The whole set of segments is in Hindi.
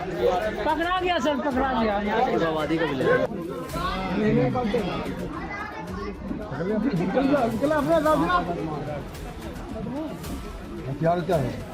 पकड़ा गया सर, पकड़ा गया। आबादी का मिलेगा। हथियार क्या है?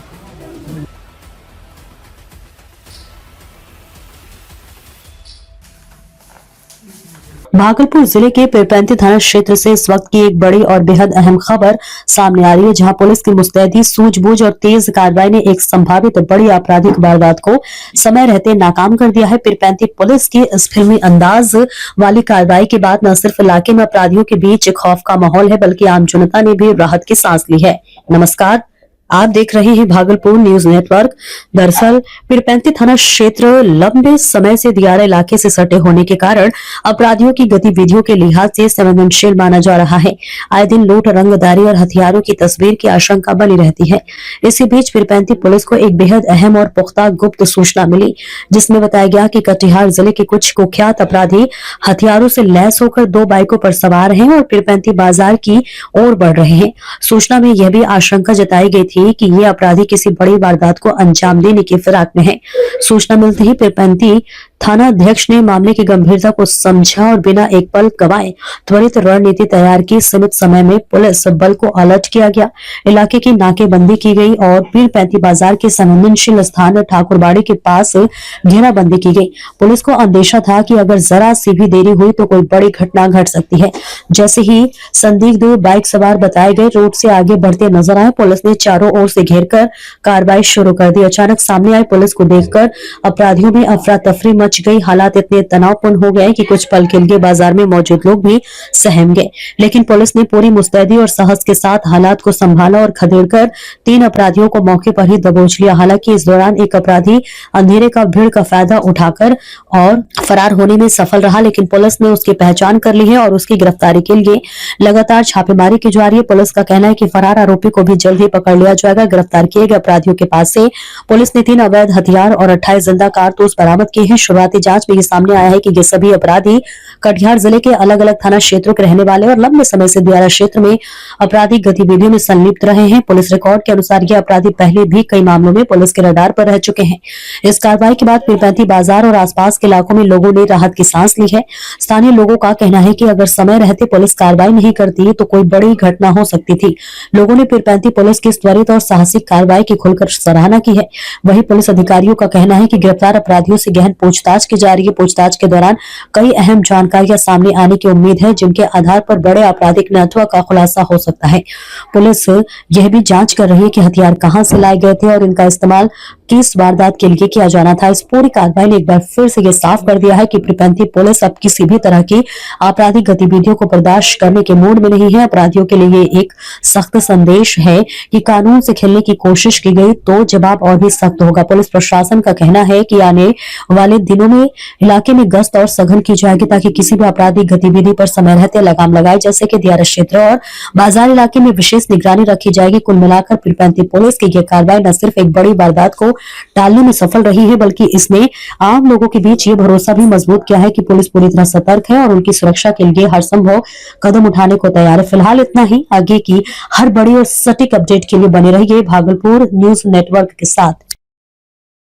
भागलपुर जिले के पीरपैंती थाना क्षेत्र से इस वक्त की एक बड़ी और बेहद अहम खबर सामने आ रही है, जहां पुलिस की मुस्तैदी, सूझबूझ और तेज कार्रवाई ने एक संभावित बड़ी आपराधिक वारदात को समय रहते नाकाम कर दिया है। पीरपैंती पुलिस की इस फिल्मी अंदाज वाली कार्रवाई के बाद न सिर्फ इलाके में अपराधियों के बीच खौफ का माहौल है, बल्कि आम जनता ने भी राहत की सांस ली है। नमस्कार, आप देख रहे हैं भागलपुर न्यूज नेटवर्क। दरअसल पीरपैंती थाना क्षेत्र लंबे समय से दियारा इलाके से सटे होने के कारण अपराधियों की गतिविधियों के लिहाज से संवेदनशील माना जा रहा है। आए दिन लूट, रंगदारी और हथियारों की तस्वीर की आशंका बनी रहती है। इसी बीच पीरपैंती पुलिस को एक बेहद अहम और पुख्ता गुप्त सूचना मिली, जिसमें बताया गया कि कटिहार जिले के कुछ कुख्यात अपराधी हथियारों से लैस होकर 2 बाइकों पर सवार हैं और पीरपैंती बाजार की ओर बढ़ रहे हैं। सूचना में यह भी आशंका जताई गई थी कि ये अपराधी किसी बड़ी वारदात को अंजाम देने की फिराक में है। सूचना मिलते ही पीरपैंती थाना अध्यक्ष ने मामले की गंभीरता को समझा और बिना एक पल गवाए त्वरित रणनीति तैयार की। सीमित समय में पुलिस बल को अलर्ट किया गया, इलाके की नाकेबंदी की गई और पीरपैंती बाजार के संवेदनशील स्थान ठाकुरबाड़ी के पास घेराबंदी की गई। पुलिस को अंदेशा था कि अगर जरा सी भी देरी हुई तो कोई बड़ी घटना घट सकती है। जैसे ही संदिग्ध बाइक सवार बताए गए रोड से आगे बढ़ते नजर आए, पुलिस ने चारों ओर से घेरकर कार्रवाई शुरू कर दी। अचानक सामने आई पुलिस को देखकर अपराधियों में अफरा तफरी मच गई। हालात इतने तनावपूर्ण हो गए कि कुछ पल के लिए बाजार में मौजूद लोग भी सहम गए, लेकिन पुलिस ने पूरी मुस्तैदी और साहस के साथ हालात को संभाला और खदेड़कर 3 अपराधियों को मौके पर ही दबोच लिया। हालांकि इस दौरान एक अपराधी अंधेरे का भीड़ का फायदा उठाकर और फरार होने में सफल रहा, लेकिन पुलिस ने उसकी पहचान कर ली है और उसकी गिरफ्तारी के लिए लगातार छापेमारी की जा रही है। पुलिस का कहना है कि फरार आरोपी को भी जल्द ही पकड़ लिया जाएगा। गिरफ्तार किए गए अपराधियों के पास से पुलिस ने 3 अवैध हथियार और 28 जिंदा कारतूस बरामद किए हैं। शुरुआती जांच में ये सामने आया है कि ये सभी अपराधी कटिहार जिले के अलग अलग थाना क्षेत्रों के रहने वाले और लंबे समय से दियारा क्षेत्र में आपराधिक गतिविधियों में संलिप्त रहे हैं। पुलिस रिकॉर्ड के अनुसार ये अपराधी पहले भी कई मामलों में पुलिस के रडार पर रह चुके हैं। इस कार्रवाई के बाद पीरपैंती बाजार और आसपास के इलाकों में लोगों ने राहत की सांस ली है। स्थानीय लोगों का कहना है कि अगर समय रहते पुलिस कार्रवाई नहीं करती तो कोई बड़ी घटना हो सकती थी। लोगों ने पीरपैंती पुलिस की त्वरित और साहसिक कार्रवाई की खुलकर सराहना की है। वहीं पुलिस अधिकारियों का कहना है कि गिरफ्तार अपराधियों से गहन पूछताछ की जा रही है। पूछताछ के दौरान कई अहम जानकारियां सामने आने की उम्मीद है, जिनके आधार पर बड़े आपराधिक नेटवर्क का खुलासा हो सकता है। पुलिस यह भी जांच कर रही है कि हथियार कहां से लाए गए थे और इनका इस्तेमाल किस वारदात के लिए किया जाना था। इस पूरी कार्रवाई ने एक बार फिर से ये साफ कर दिया है कि पीरपैंती पुलिस अब किसी भी तरह की आपराधिक गतिविधियों को बर्दाश्त करने के मूड में नहीं है। अपराधियों के लिए ये एक सख्त संदेश है कि कानून से खेलने की कोशिश की गई तो जवाब और भी सख्त होगा। पुलिस प्रशासन का कहना है कि आने वाले दिनों में इलाके में गश्त और सघन की जाएगी, ताकि किसी भी आपराधिक गतिविधि पर समय रहते लगाम लगाए, जैसे कि दियारा क्षेत्र और बाजार इलाके में विशेष निगरानी रखी जाएगी। कुल मिलाकर पीरपैंती पुलिस की यह कार्रवाई न सिर्फ एक बड़ी वारदात को टालने में सफल रही है, बल्कि इसने आम लोगों के बीच ये भरोसा भी मजबूत किया है कि पुलिस पूरी तरह सतर्क है और उनकी सुरक्षा के लिए हर संभव कदम उठाने को तैयार है। फिलहाल इतना ही। आगे की हर बड़ी और सटीक अपडेट के लिए बने रहिए भागलपुर न्यूज नेटवर्क के साथ।